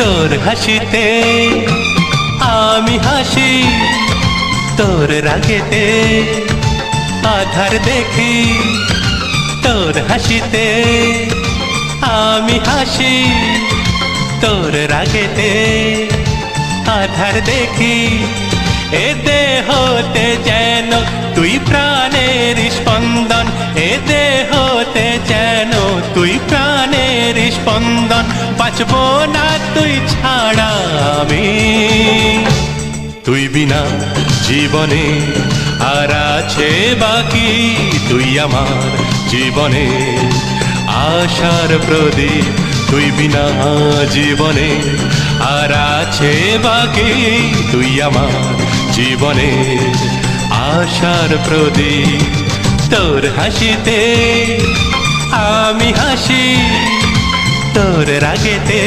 তোর হাসিতে আমি হাসি, তোর রাগেতে আধার দেখি। তোর হাসিতে আমি হাসি, তোর রাগেতে আধার দেখি। এ দেহতে যেন তুই প্রাণের স্পন্দন, এ দেহতে যেন তুই প্রাণের স্পন্দন। বাঁচবো না তুই ছাড়া আমি, তুই বিনা জীবনে আর আছে বাকি। তুই আমার জীবনে আশার প্রদীপ, তুই বিনা জীবনে আর আছে বাকি। তুই আমার জীবনে আশার প্রদীপ। তোর হাসিতে আমি হাসি, তোর রাগেতে